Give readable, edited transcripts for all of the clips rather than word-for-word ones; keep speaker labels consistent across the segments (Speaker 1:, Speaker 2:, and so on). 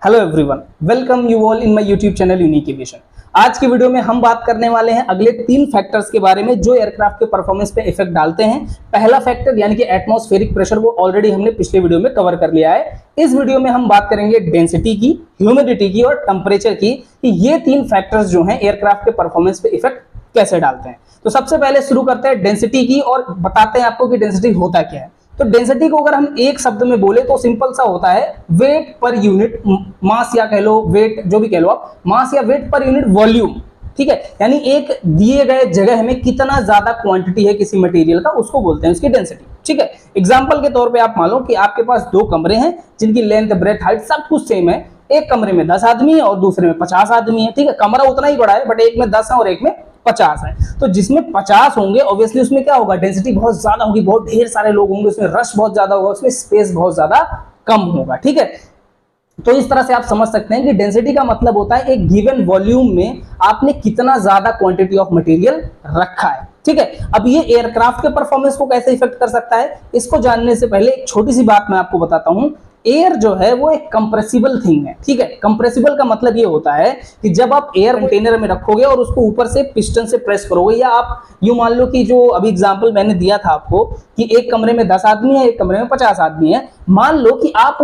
Speaker 1: Hello everyone, welcome you all in my YouTube channel unique aviation. आज की video में हम बात करने वाले हैं अगले 3 फैक्टर्स के बारे में जो एयरक्राफ्ट के परफॉर्मेंस पे इफेक्ट डालते हैं। पहला फैक्टर यानी कि एटमॉस्फेरिक प्रेशर, वो ऑलरेडी हमने पिछले वीडियो में कवर कर लिया है। इस वीडियो में हम बात करेंगे डेंसिटी की, ह्यूमिडिटी की और टेम्परेचर की, कि ये 3 फैक्टर्स जो हैं एयरक्राफ्ट के परफॉर्मेंस पे इफेक्ट कैसे डालते हैं। तो सबसे पहले शुरू करते हैं डेंसिटी की और बताते हैं आपको कि डेंसिटी होता क्या है। तो डेंसिटी को अगर हम एक शब्द में बोले तो सिंपल सा होता है वेट पर यूनिट मास, या कह लो वेट, जो भी कह लो आप, मास या वेट पर यूनिट वॉल्यूम। ठीक है, यानी एक दिए गए जगह में कितना ज्यादा क्वांटिटी है किसी मटेरियल का, उसको बोलते हैं उसकी डेंसिटी। ठीक है, एग्जांपल के तौर पे आप मान लो कि आपके पास 2 कमरे हैं जिनकी लेंथ, ब्रेथ, हाइट सब कुछ सेम है। एक कमरे में 10 आदमी है और दूसरे में 50 आदमी है। ठीक है, कमरा उतना ही बड़ा है बट एक में 10 है और एक में 50 है। तो जिसमें 50 होंगे ऑब्वियसली उसमें क्या होगा, डेंसिटी बहुत ज्यादा होगी, बहुत ढेर सारे लोग होंगे, उसमें रश बहुत ज्यादा होगा, उसमें स्पेस बहुत ज्यादा कम होगा। ठीक है, तो इस तरह से आप समझ सकते हैं कि डेंसिटी का मतलब होता है एक गिवन वॉल्यूम में आपने कितना ज्यादा क्वांटिटी ऑफ मटेरियल रखा है। ठीक है, अब ये एयरक्राफ्ट के परफॉर्मेंस को कैसे इफेक्ट कर सकता है, इसको जानने से पहले एक छोटी सी बात मैं आपको बताता हूं। एयर जो है वो एक कंप्रेसिबल थिंग है। ठीक है, कंप्रेसिबल का मतलब ये होता है कि जब आप एयर कंटेनर में रखोगे और उसको ऊपर से पिस्टन से प्रेस करोगे, या आप यूं मान लो कि जो अभी एग्जांपल मैंने दिया था आपको कि एक कमरे में 10 आदमी है, एक कमरे में 50 आदमी है। मान लो कि आप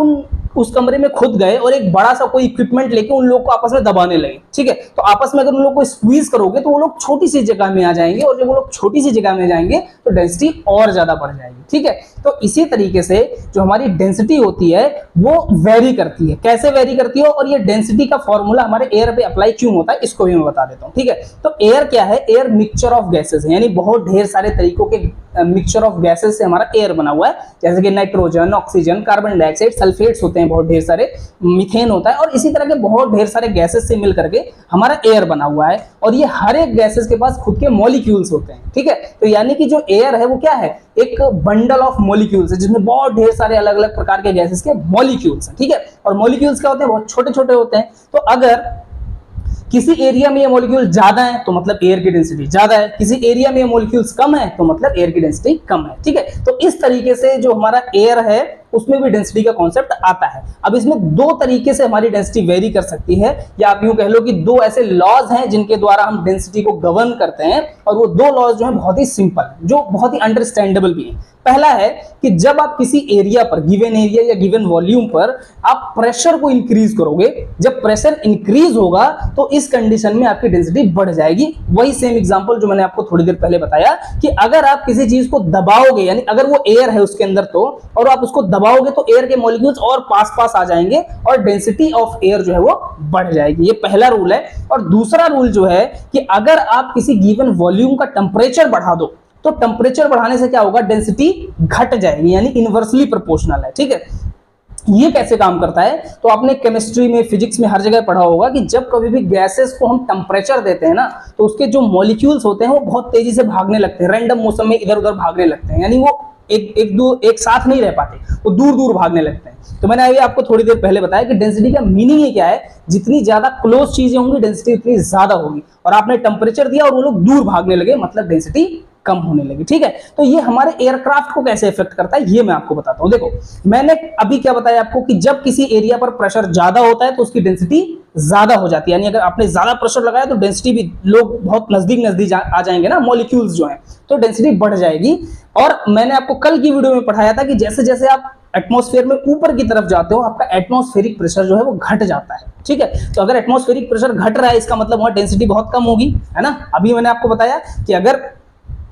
Speaker 1: उस कमरे में खुद गए और एक बड़ा सा कोई इक्विपमेंट लेके उन लोगों को आपस में दबाने लगे। ठीक है, तो आपस में अगर उन लोगों को स्क्वीज करोगे तो वो लोग छोटी सी जगह में आ जाएंगे, और जब वो लोग छोटी सी जगह में जाएंगे तो डेंसिटी और ज्यादा बढ़ जाएगी। ठीक है, तो इसी तरीके से जो हमारी डेंसिटी होती है वो वेरी करती है। कैसे वेरी करती है, और ये डेंसिटी का फॉर्मूला हमारे एयर पे अप्लाई क्यों होता है इसको भी मैं बता देता हूं। ठीक है, तो एयर क्या है, एयर मिक्सचर ऑफ गैसेस है, यानी बहुत ढेर सारे तरीकों के मिक्सचर ऑफ गैसेस से हमारा एयर बना हुआ है। जैसे कि nitrogen, oxygen, carbon dioxide, sulphates होते हैं बहुत ढेर सारे, मीथेन होता है, और इसी तरह के बहुत ढेर सारे गैसेस से मिल करके हमारा एयर बना हुआ है। और ये हर एक गैसेस के पास खुद के मॉलिक्यूल्स होते हैं। ठीक है, तो यानी कि जो एयर है वो क्या है, एक बंडल ऑफ मॉलिक्यूल्स है जिसमें बहुत ढेर सारे अलग अलग प्रकार के गैसेस के मॉलिक्यूल्स हैं। ठीक है, और मॉलिक्यूल्स क्या होते हैं, बहुत छोटे छोटे होते हैं। तो अगर किसी एरिया में ये मॉलिक्यूल ज्यादा है तो मतलब एयर की डेंसिटी ज्यादा है, किसी एरिया में ये मॉलिक्यूल्स कम है तो मतलब एयर की डेंसिटी कम है। ठीक है, तो इस तरीके से जो हमारा एयर है उसमें भी डेंसिटी का कॉन्सेप्ट आता है। अब इसमें 2 तरीके से हमारी डेंसिटी वेरी कर सकती है, या आप यूं कह लो कि 2 ऐसे लॉज हैं जिनके द्वारा हम डेंसिटी को गवर्न करते हैं, और वो 2 लॉज जो है बहुत ही सिंपल, जो बहुत ही अंडरस्टैंडेबल भी है। पहला है कि जब आप किसी एरिया पर, गिवन एरिया या गिवन वॉल्यूम पर आप प्रेशर को इंक्रीज करोगे, जब प्रेशर इंक्रीज होगा तो इस कंडीशन में आपकी डेंसिटी बढ़ जाएगी। वही सेम एग्जांपल जो मैंने आपको थोड़ी देर पहले बताया कि अगर आप किसी चीज को दबाओगे, यानी अगर वो एयर है उसके अंदर तो, और आप उसको दबाओगे तो एयर के मॉलिक्यूल्स और पास पास आ जाएंगे और डेंसिटी ऑफ एयर जो है वो बढ़ जाएगी। ये पहला रूल है। और दूसरा रूल जो है कि अगर आप किसी गिवन वॉल्यूम का टेम्परेचर बढ़ा दो तो टेम्परेचर बढ़ाने से क्या होगा, डेंसिटी घट जाएगी, यानी इनवर्सली प्रोपोर्शनल है। ठीक है, ये कैसे काम करता है, तो आपने केमिस्ट्री में, फिजिक्स में हर जगह पढ़ा होगा कि जब कभी भी गैसेस को हम टेम्परेचर देते हैं ना, तो उसके जो मॉलिक्यूल्स होते हैं वो बहुत तेजी से भागने लगते हैं, रैंडम मौसम में इधर उधर भागने लगते हैं, यानी वो एक साथ नहीं रह पाते, वो दूर दूर भागने लगते हैं। तो मैंने अभी आपको थोड़ी देर पहले बताया कि डेंसिटी का मीनिंग ये क्या है, जितनी ज्यादा क्लोज चीजें होंगी डेंसिटी उतनी ज्यादा होगी, और आपने टेम्परेचर दिया और वो लोग दूर भागने लगे मतलब डेंसिटी कम होने लगी। ठीक है, तो ये हमारे एयरक्राफ्ट को कैसे इफेक्ट करता है ये मैं आपको बताता हूं। देखो, मैंने अभी क्या बताया आपको कि जब किसी एरिया पर प्रेशर ज्यादा होता है तो उसकी डेंसिटी ज्यादा हो जाती है, यानी अगर आपने ज्यादा प्रेशर लगाया तो डेंसिटी भी, लोग बहुत नजदीक नजदीक आ जाएंगे ना, मॉलिक्यूल्स जो हैं, तो डेंसिटी बढ़ जाएगी। और मैंने आपको कल की वीडियो में पढ़ाया था कि जैसे जैसे आप एटमॉस्फेयर में ऊपर की तरफ जाते हो आपका एटमॉस्फेरिक प्रेशर जो है वो घट जाता है। ठीक है, तो अगर एटमॉस्फेरिक प्रेशर घट रहा है इसका मतलब वहां डेंसिटी बहुत कम होगी, है ना। अभी मैंने आपको बताया कि अगर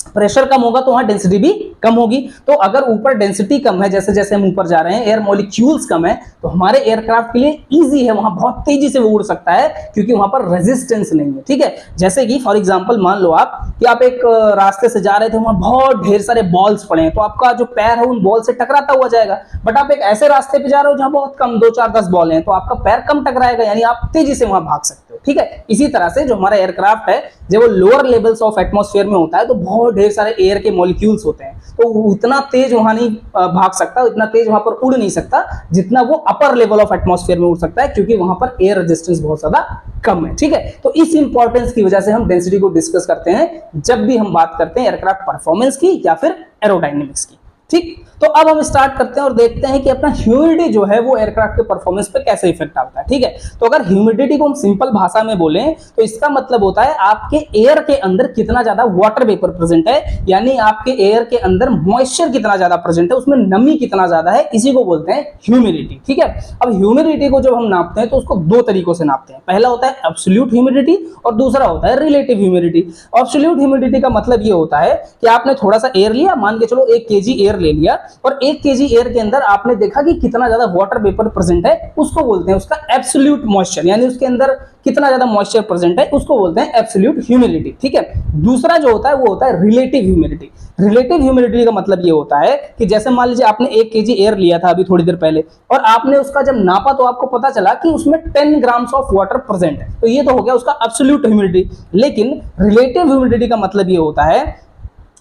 Speaker 1: प्रेशर कम होगा तो वहां डेंसिटी भी कम होगी। तो अगर ऊपर डेंसिटी कम है, जैसे जैसे हम ऊपर जा रहे हैं, एयर मॉलिक्यूल्स कम है, तो हमारे एयरक्राफ्ट के लिए इजी है, वहां बहुत तेजी से वो उड़ सकता है क्योंकि वहां पर रेजिस्टेंस नहीं है। ठीक है, जैसे कि फॉर एग्जांपल मान लो आप कि आप एक रास्ते से जा रहे थे, वहां बहुत ढेर सारे बॉल्स पड़े हैं, तो आपका जो पैर है उन बॉल से टकराता हुआ जाएगा। बट आप एक ऐसे रास्ते पे जा रहे हो जहां बहुत कम 2, 4, 10 बॉल हैं, तो आपका पैर कम टकराएगा, यानी आप तेजी से वहां भाग सकते हो। ठीक है, इसी तरह से जो हमारा एयरक्राफ्ट है, जब वो लोअर लेवल्स ऑफ एटमॉस्फेयर में होता है तो बहुत ढेर सारे एयर के मॉलिक्यूल्स होते हैं, तो उतना तेज वहां नहीं भाग सकता, इतना तेज वहां पर उड़ नहीं सकता जितना वो अपर लेवल ऑफ एटमॉस्फेयर में उड़ सकता है, क्योंकि वहां पर एयर रेजिस्टेंस बहुत ज्यादा कम है। ठीक है, तो इस इंपॉर्टेंस की वजह से हम डेंसिटी को डिस्कस करते हैं जब भी हम बात करते हैं एयरक्राफ्ट परफॉर्मेंस की या फिर एरोडायनेमिक्स की। ठीक, तो अब हम स्टार्ट करते हैं और देखते हैं कि अपना ह्यूमिडिटी जो है वो एयरक्राफ्ट के परफॉर्मेंस पे कैसे इफेक्ट डालता है। ठीक है, तो अगर ह्यूमिडिटी को हम सिंपल भाषा में बोलें तो इसका मतलब होता है आपके एयर के अंदर कितना ज्यादा वाटर वेपर प्रेजेंट है, यानी आपके एयर के अंदर मॉइस्चर कितना ज्यादा प्रेजेंट है, उसमें नमी कितना ज्यादा है, इसी को बोलते हैं ह्यूमिडिटी। ठीक है, अब ह्यूमिडिटी को जब हम नापते हैं तो उसको दो तरीकों से नापते हैं। पहला होता है एब्सोल्यूट ह्यूमिडिटी और दूसरा होता है रिलेटिव ह्यूमिडिटी। एब्सोल्यूट ह्यूमिडिटी का मतलब ये होता है कि आपने थोड़ा सा एयर लिया, मान के चलो 1 केजी एयर ले लिया, और 1 केजी एयर के अंदर आपने देखा कि कितना ज्यादा वाटर वेपर प्रेजेंट है, उसको बोलते हैं उसका एब्सोल्यूट मॉइस्चर, यानी उसके अंदर कितना ज्यादा मॉइस्चर प्रेजेंट है, उसको बोलते हैं एब्सोल्यूट ह्यूमिडिटी। ठीक है, दूसरा जो होता है वो होता है रिलेटिव ह्यूमिडिटी। रिलेटिव ह्यूमिडिटी का मतलब ये होता है कि जैसे मान लीजिए आपने 1 केजी एयर लिया था अभी थोड़ी देर पहले, और आपने उसका जब नापा तो आपको पता चला कि उसमें 10 ग्राम्स ऑफ वाटर प्रेजेंट है, तो ये तो हो गया उसका एब्सोल्यूट ह्यूमिडिटी। लेकिन रिलेटिव ह्यूमिडिटी का मतलब ये होता है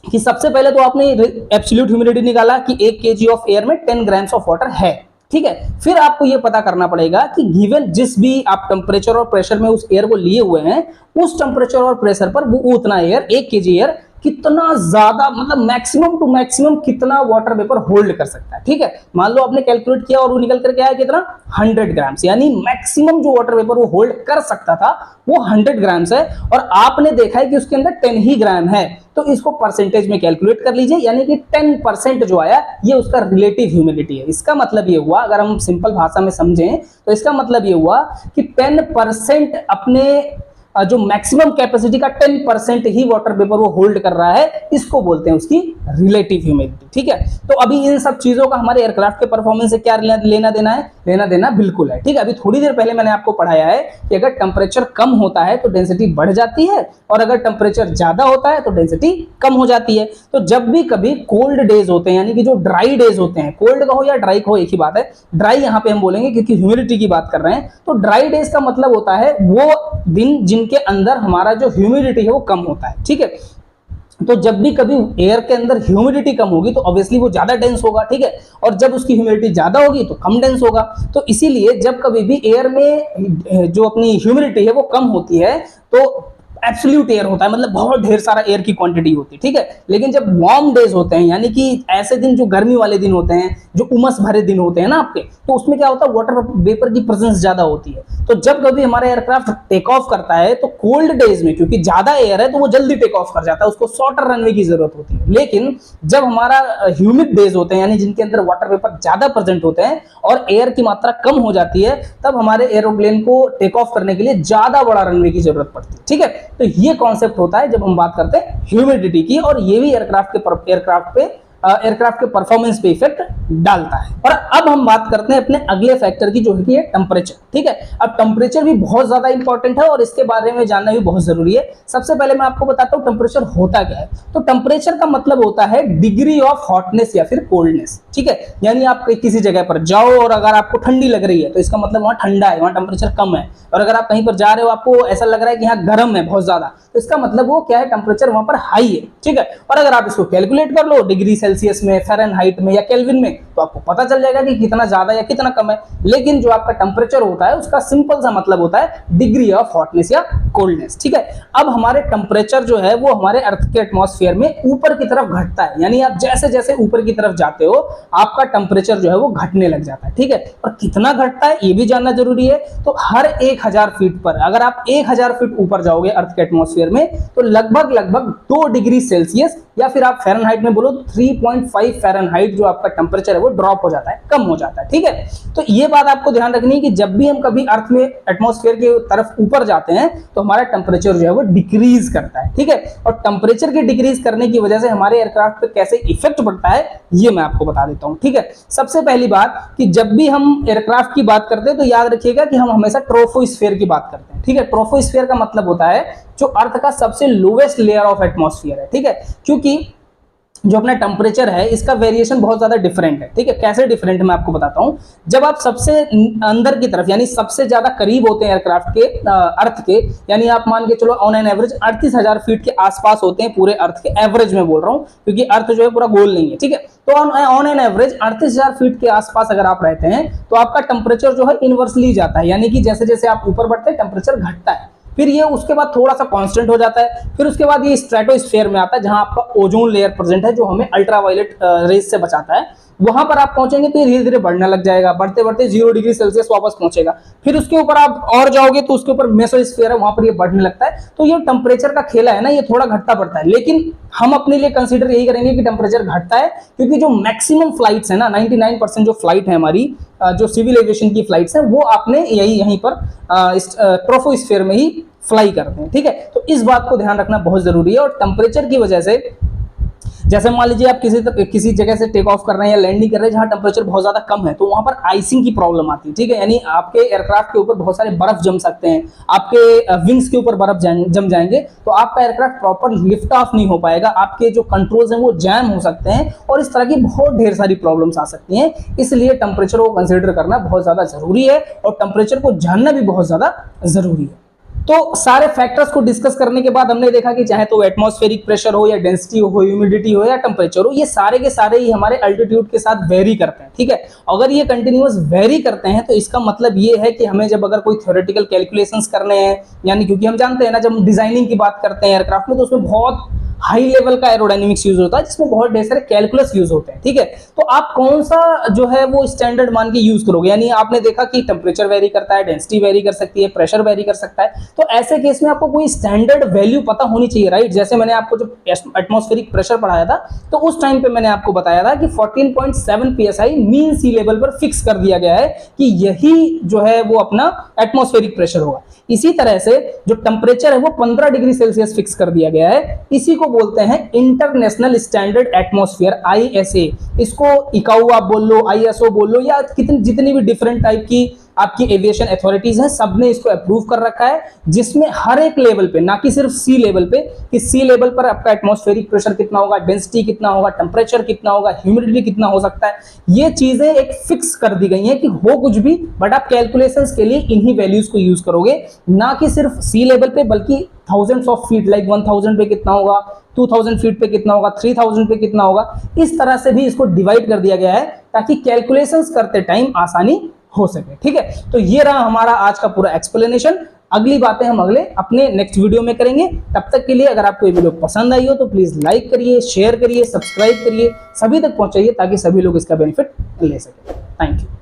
Speaker 1: कि सबसे पहले तो आपने एब्सोल्यूट ह्यूमिडिटी निकाला कि 1 केजी ऑफ एयर में 10 ग्राम्स ऑफ वाटर है। ठीक है, फिर आपको यह पता करना पड़ेगा कि गिवन जिस भी आप टेम्परेचर और प्रेशर में उस एयर को लिए हुए हैं, उस टेम्परेचर और प्रेशर पर वो उतना एयर 1 केजी एयर कितना ज्यादा, मतलब मैक्सिमम टू मैक्सिमम कितना वाटर वेपर होल्ड कर सकता है। ठीक है, मान लो आपने कैलकुलेट किया और वो निकल करके आया कितना 100 ग्राम्स, यानी मैक्सिमम जो वाटर वेपर वो होल्ड कर सकता था वो 100 ग्राम्स है, और आपने देखा है कि उसके अंदर 10 ही ग्राम है, तो इसको परसेंटेज में कैलकुलेट कर लीजिए, यानी कि 10% जो आया ये उसका रिलेटिव ह्यूमिडिटी है। इसका मतलब ये हुआ, अगर हम सिंपल भाषा में समझें तो इसका मतलब ये हुआ कि 10% अपने जो मैक्सिमम कैपेसिटी का 10% ही वाटर वेपर वो होल्ड कर रहा है, इसको बोलते हैं उसकी रिलेटिव ह्यूमिडिटी। ठीक है, तो अभी इन सब चीजों का हमारे एयरक्राफ्ट के परफॉर्मेंस से क्या लेना देना है? लेना देना बिल्कुल है। ठीक है, अभी थोड़ी देर पहले मैंने आपको पढ़ाया है कि अगर टेम्परेचर कम होता है तो डेंसिटी बढ़ जाती है, और अगर टेम्परेचर ज्यादा होता है तो डेंसिटी कम हो जाती है। तो जब भी कभी कोल्ड डेज होते हैं, यानी कि जो ड्राई डेज होते हैं, कोल्ड का हो या ड्राई का हो एक ही बात है, ड्राई यहां पे हम बोलेंगे क्योंकि ह्यूमिडिटी की बात कर रहे हैं, तो ड्राई डेज का मतलब होता है वो दिन जिनके अंदर हमारा जो ह्यूमिडिटी है वो कम होता है। ठीक है, तो जब भी कभी एयर के अंदर ह्यूमिडिटी कम होगी तो ऑब्वियसली वो ज्यादा डेंस होगा। ठीक है, और जब उसकी ह्यूमिडिटी ज्यादा होगी तो कम डेंस होगा। तो इसीलिए जब कभी भी एयर में जो अपनी ह्यूमिडिटी है वो कम होती है तो एब्सोल्यूट एयर होता है, मतलब बहुत ढेर सारा एयर की क्वांटिटी होती है। ठीक है, लेकिन जब वार्म डेज होते हैं, यानी कि ऐसे दिन जो गर्मी वाले दिन होते हैं, जो उमस भरे दिन होते हैं ना आपके, तो उसमें क्या होता है, वाटर वेपर की प्रेजेंस ज्यादा होती है। तो जब कभी हमारा एयरक्राफ्ट टेक ऑफ करता है तो कोल्ड डेज में क्योंकि ज्यादा एयर है तो वो जल्दी टेक ऑफ कर जाता है, उसको शॉर्टर रनवे की जरूरत होती है। लेकिन जब हमारा ह्यूमिड डेज होते हैं, यानी जिनके अंदर वाटर वेपर ज्यादा प्रेजेंट होते हैं और एयर की मात्रा कम हो जाती है, तब हमारे एरोप्लेन को टेक ऑफ करने के लिए ज्यादा बड़ा रनवे की जरूरत पड़ती है। ठीक है, तो ये कॉन्सेप्ट होता है जब हम बात करते हैं ह्यूमिडिटी की, और ये भी एयरक्राफ्ट के परफॉर्मेंस पे इफेक्ट डालता है। और अब हम बात करते हैं अपने अगले फैक्टर की, जो है कि टेम्परेचर। ठीक है, अब टेम्परेचर भी बहुत ज्यादा इंपॉर्टेंट है और इसके बारे में जानना भी बहुत जरूरी है। सबसे पहले मैं आपको बताता हूं टेम्परेचर होता क्या है। तो टेम्परेचर का मतलब होता है डिग्री ऑफ हॉटनेस या फिर कोल्डनेस। ठीक है, यानी आप किसी जगह पर जाओ और अगर आपको ठंडी लग रही है तो इसका मतलब वहां ठंडा है, वहां टेम्परेचर कम है। और अगर आप कहीं पर जा रहे हो आपको ऐसा लग रहा है कि यहाँ गर्म है बहुत ज्यादा, तो इसका मतलब वो क्या है, टेम्परेचर वहां पर हाई है। ठीक है, और अगर आप इसको कैलकुलेट कर लो डिग्री सेल्सियस में, फ़ारेनहाइट में या केल्विन में, तो आपको पता चल जाएगा कि कितना ज्यादा या कितना कम है। लेकिन जो आपका टेम्परेचर होता है उसका सिंपल सा मतलब होता है डिग्री ऑफ हॉटनेस या कोल्डनेस। ठीक है, अब हमारे टेम्परेचर जो है वो हमारे अर्थ के एटमॉस्फेयर में ऊपर की तरफ घटता है, यानी आप जैसे जैसे ऊपर की तरफ जाते हो आपका टेम्परेचर जो है वो घटने लग जाता है। ठीक है, और कितना घटता है ये भी जानना जरूरी है। तो हर 1000 फीट पर अगर आप 1000 फीट ऊपर जाओगे अर्थ के एटमॉस्फेयर में, तो लगभग 2 डिग्री सेल्सियस या फिर आप फ़ारेनहाइट में बोलो 3.5 फ़ारेनहाइट जो आपका टेम्परेचर है वो ड्रॉप हो जाता है, कम हो जाता है। ठीक है, तो ये बात आपको ध्यान रखनी है कि जब भी हम कभी अर्थ में एटमॉस्फेयर की तरफ ऊपर जाते हैं तो हमारा टेम्परेचर जो है वो डिक्रीज करता है। ठीक है, और टेम्परेचर के डिक्रीज करने की वजह से हमारे एयरक्राफ्ट पे कैसे इफेक्ट पड़ता है ये मैं आपको बता देता हूं। ठीक है, सबसे पहली बात कि जब भी हम एयरक्राफ्ट की बात करते हैं तो याद रखिएगा कि हम हमेशा ट्रोपोस्फीयर की बात करते हैं। ठीक है, ट्रोपोस्फीयर का मतलब होता है जो अर्थ का सबसे लोवेस्ट लेयर ऑफ एटमॉस्फेयर है। ठीक है, क्योंकि जो अपना टेम्परेचर है इसका वेरिएशन बहुत ज्यादा डिफरेंट है। ठीक है, कैसे डिफरेंट मैं आपको बताता हूं। जब आप सबसे अंदर की तरफ यानी सबसे ज्यादा करीब होते हैं एयरक्राफ्ट के अर्थ के, यानी आप मान के चलो ऑन एन एवरेज 38,000 फीट के आसपास होते हैं पूरे अर्थ के, एवरेज में बोल रहा हूं क्योंकि अर्थ जो है पूरा गोल नहीं है। ठीक है, तो ऑन एन एवरेज 38,000 फीट के आसपास अगर आप रहते हैं तो आपका टेम्परेचर जो है इनवर्सली जाता है, यानी कि जैसे जैसे आप ऊपर बढ़ते हैं टेम्परेचर घटता है, फिर ये उसके बाद थोड़ा सा कांस्टेंट हो जाता है, फिर उसके बाद ये स्ट्रेटोस्फीयर में आता है जहां आपका ओजोन लेयर प्रेजेंट है जो हमें अल्ट्रावायलेट रेज से बचाता है। वहां पर आप पहुंचेंगे तो ये धीरे धीरे बढ़ने लग जाएगा, बढ़ते बढ़ते 0 डिग्री सेल्सियस वापस पहुंचेगा। फिर उसके ऊपर आप और जाओगे तो उसके ऊपर मेसोस्फीयर है, वहां पर ये बढ़ने लगता है। तो ये टेम्परेचर का खेला है ना, ये थोड़ा घटता बढ़ता है, लेकिन हम अपने लिए कंसीडर यही करेंगे कि टेम्परेचर घटता है, क्योंकि जो मैक्सिमम फ्लाइट्स है ना, 99% जो फ्लाइट है हमारी, जो सिविल एविएशन की फ्लाइट्स हैं, वो आपने यहीं पर ट्रोपोस्फीयर में ही फ्लाई करते हैं। ठीक है, तो इस बात को ध्यान रखना बहुत जरूरी है। और टेम्परेचर की वजह से, जैसे मान लीजिए आप किसी जगह से टेक ऑफ कर रहे हैं या लैंडिंग कर रहे हैं जहां टेम्परेचर बहुत ज्यादा कम है, तो वहां पर आइसिंग की प्रॉब्लम आती है। ठीक है, यानी आपके एयरक्राफ्ट के ऊपर बहुत सारे बर्फ जम सकते हैं, आपके विंग्स के ऊपर बर्फ जम जाएंगे, तो आपका एयरक्राफ्ट प्रॉपर लिफ्ट ऑफ नहीं हो पाएगा, आपके जो कंट्रोल्स हैं वो जैम हो सकते हैं, और इस तरह की बहुत ढेर सारी प्रॉब्लम्स आ सकती हैं। इसलिए टेम्परेचर को कंसिडर करना बहुत ज्यादा जरूरी है, और टेम्परेचर को जानना भी बहुत ज्यादा जरूरी है। तो सारे फैक्टर्स को डिस्कस करने के बाद हमने देखा कि चाहे तो एटमॉस्फेरिक प्रेशर हो, या डेंसिटी हो, ह्यूमिडिटी हो, या टेम्परेचर हो, ये सारे के सारे ही हमारे अल्टीट्यूड के साथ वेरी करते हैं। ठीक है, अगर ये कंटिन्यूअस वेरी करते हैं तो इसका मतलब ये है कि हमें जब अगर कोई थ्योरेटिकल कैलकुलेशंस करने हैं, यानी क्योंकि हम जानते हैं ना, जब हम डिजाइनिंग की बात करते हैं एयरक्राफ्ट में, तो उसमें बहुत हाई लेवल का एरोडायनेमिक्स यूज होता है, जिसमें बहुत ढेर सारे कैलकुलस यूज होते हैं। ठीक है, तो आप कौन सा जो है वो स्टैंडर्ड मान के यूज करोगे, यानी आपने देखा कि टेम्परेचर वेरी करता है, डेंसिटी वेरी कर सकती है, प्रेशर वेरी कर सकता है, तो ऐसे केस में आपको कोई स्टैंडर्ड वैल्यू पता होनी चाहिए, राइट। जैसे मैंने आपको जो एटमॉस्फेरिक प्रेशर पढ़ाया था, तो उस टाइम पे मैंने आपको बताया था कि 14.7 psi मीन सी लेवल पर फिक्स कर दिया गया है कि यही जो है वो अपना एटमॉस्फेरिक प्रेशर होगा। इसी तरह से जो टेम्परेचर है वो 15 डिग्री सेल्सियस फिक्स कर दिया गया है। इसी को बोलते हैं इंटरनेशनल स्टैंडर्ड एटमॉस्फेयर, ISA। इसको इकाऊ आप बोल लो, ISO बोल लो, या जितनी भी डिफरेंट टाइप की आपकी एविएशन अथॉरिटीज हैं, सबने इसको अप्रूव कर रखा है, जिसमें हर एक लेवल पे, ना कि सिर्फ सी लेवल पे, कि सी लेवल पर आपका एटमॉस्फेरिक प्रेशर कितना होगा, डेंसिटी कितना होगा, टेम्परेचर कितना होगा, ह्यूमिडिटी कितना हो सकता है, ये चीजें एक फिक्स कर दी गई हैं कि हो कुछ भी, बट आप कैलकुलेशंस के लिए इन्हीं वैल्यूज को यूज करोगे, ना कि सिर्फ सी लेवल पे, बल्कि थाउजेंड्स ऑफ फीट, लाइक 1000 पे कितना होगा, 2000 फीट पे कितना होगा, 3000 पे कितना होगा, इस तरह से भी इसको डिवाइड कर दिया गया है ताकि कैलकुलेशंस करते टाइम आसानी हो सके। ठीक है, तो ये रहा हमारा आज का पूरा एक्सप्लेनेशन। अगली बातें हम अपने नेक्स्ट वीडियो में करेंगे। तब तक के लिए अगर आपको ये वीडियो पसंद आई हो तो प्लीज लाइक करिए, शेयर करिए, सब्सक्राइब करिए, सभी तक पहुंचाइए ताकि सभी लोग इसका बेनिफिट ले सकें। Thank you.